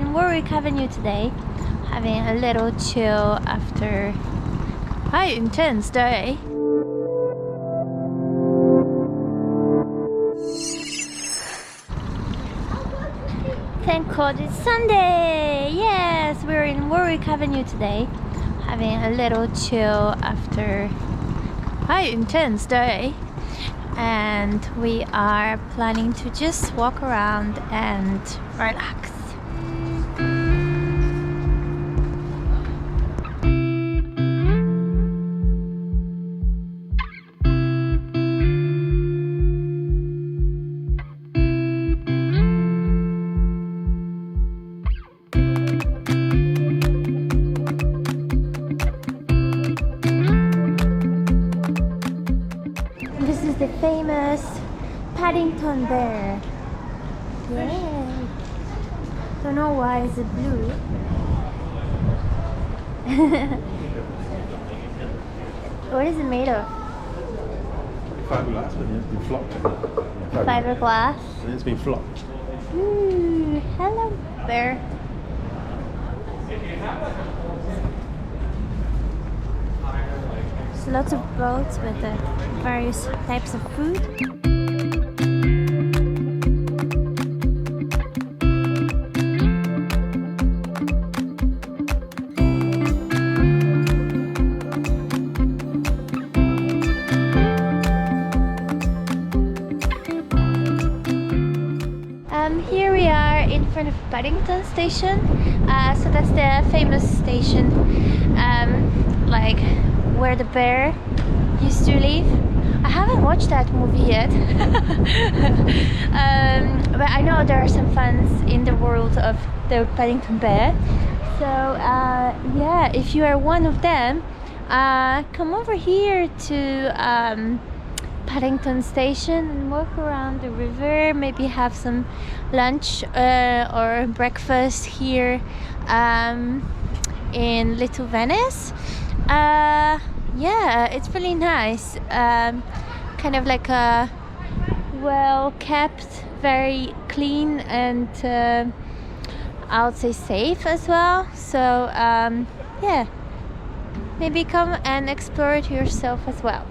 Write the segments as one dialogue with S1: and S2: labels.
S1: in Warwick Avenue today, having a little chill after a quite intense day. Thank God it's Sunday! Yes, we're in Warwick Avenue today, having a little chill after a quite intense day. And we are planning to just walk around and relax. This is the famous Paddington Bear. Yay! Don't know why it's blue. What is it made of?
S2: Fiberglass, but it's been flocked.
S1: Fiberglass.
S2: It's been flocked.
S1: Ooh, hello, bear. There's lots of boats with various types of food. Here we are in front of Paddington Station. So that's the famous station, like where the bear used to live. I haven't watched that movie yet, but I know there are some fans in the world of the Paddington Bear. So yeah, if you are one of them, come over here to Paddington Station and walk around the river, maybe have some lunch or breakfast here in Little Venice. Yeah, it's really nice. Kind of like a well kept, very clean, and I would say safe as well. So yeah, maybe come and explore it yourself as well.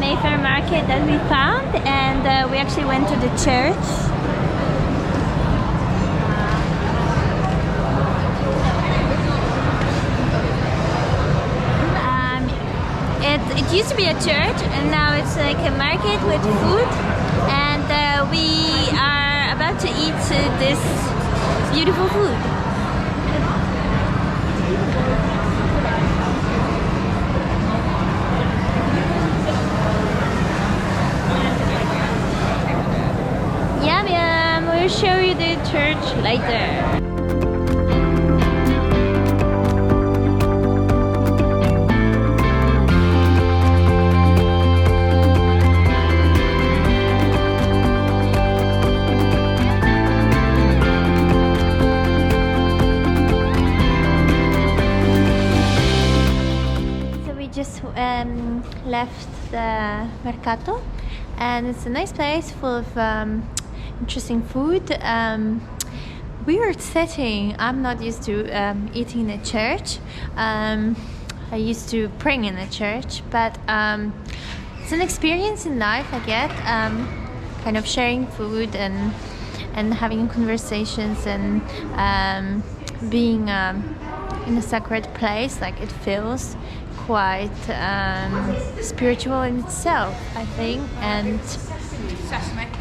S1: Mayfair Market that we found, and we actually went to the church. It used to be a church, and now it's like a market with food, and we are about to eat this beautiful food. We'll show you the church later. So we just left the Mercato, and it's a nice place full of interesting food. Weird setting. I'm not used to eating in a church. I used to praying in a church, but it's an experience in life, I get. Kind of sharing food and having conversations and being in a sacred place. Like, it feels quite spiritual in itself, I think, and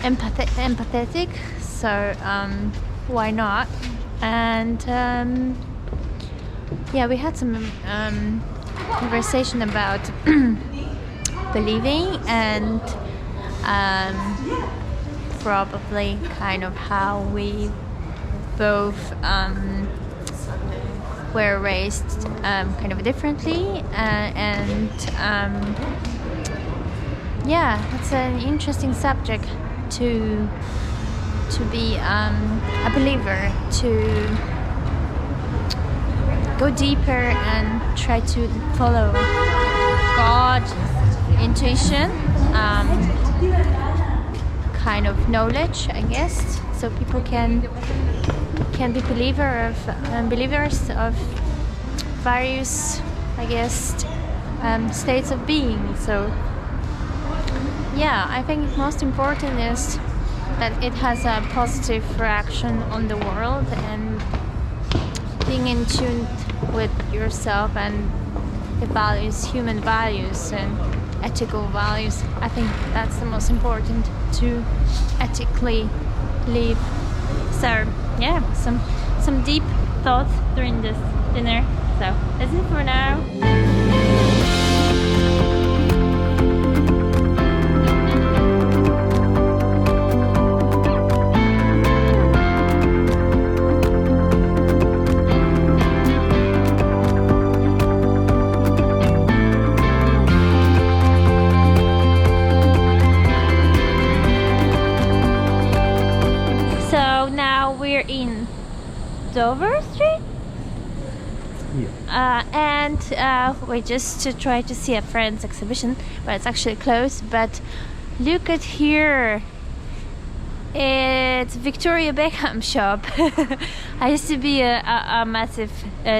S1: empathetic, so why not? And yeah, we had some conversation about believing and probably kind of how we both were raised kind of differently, and yeah, it's an interesting subject to be a believer, to go deeper and try to follow God's intuition, kind of knowledge, I guess, so people can be believers of various, I guess, states of being. So yeah, I think most important is that it has a positive reaction on the world, and being in tune with yourself and the values, human values and ethical values. I think that's the most important, to ethically live. So yeah, some deep thoughts during this dinner. So that's it for now. We're in Dover Street, and we're just to try to see a friend's exhibition, but it's actually closed. But look at here, it's Victoria Beckham shop. I used to be a massive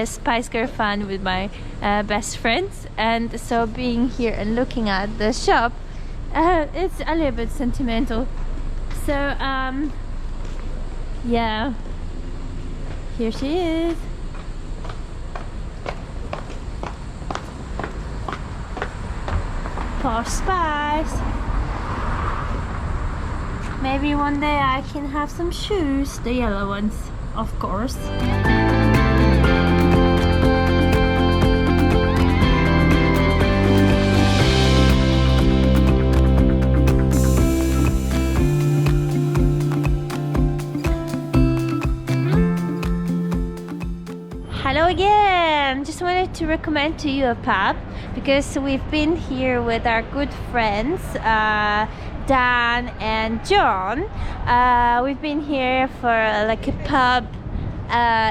S1: Spice Girl fan with my best friends, and so being here and looking at the shop, it's a little bit sentimental. So yeah, here she is. Posh Spice. Maybe one day I can have some shoes, the yellow ones, of course. Hello again! Just wanted to recommend to you a pub, because we've been here with our good friends Dan and John. We've been here for like a pub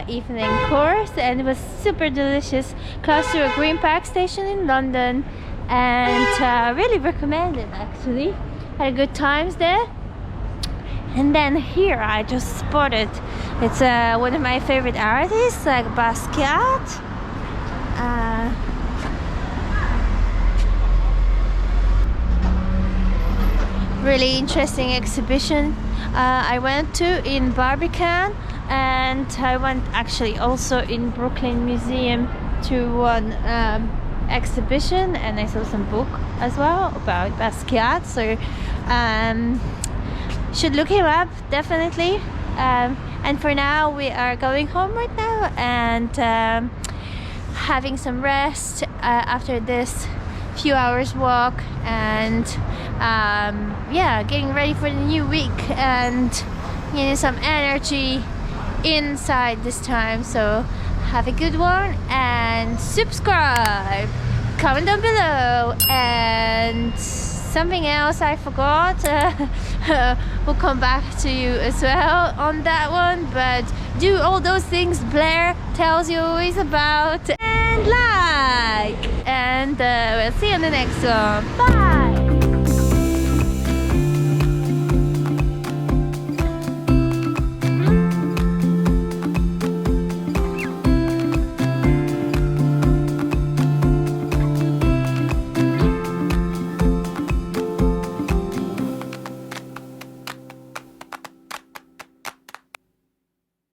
S1: evening course, and it was super delicious, close to a Green Park station in London, and really recommend it actually. Had good times there. And then here I just spotted, it's one of my favorite artists, like Basquiat. Really interesting exhibition I went to in Barbican, and I went actually also in Brooklyn Museum to one exhibition, and I saw some book as well about Basquiat. So should look him up, definitely. And for now we are going home right now, and having some rest after this few hours walk, and yeah, getting ready for the new week, and some energy inside this time. So have a good one, and subscribe, comment down below, and something else I forgot, we'll come back to you as well on that one. But do all those things Blair tells you always about, and like, and we'll see you on the next one. Bye!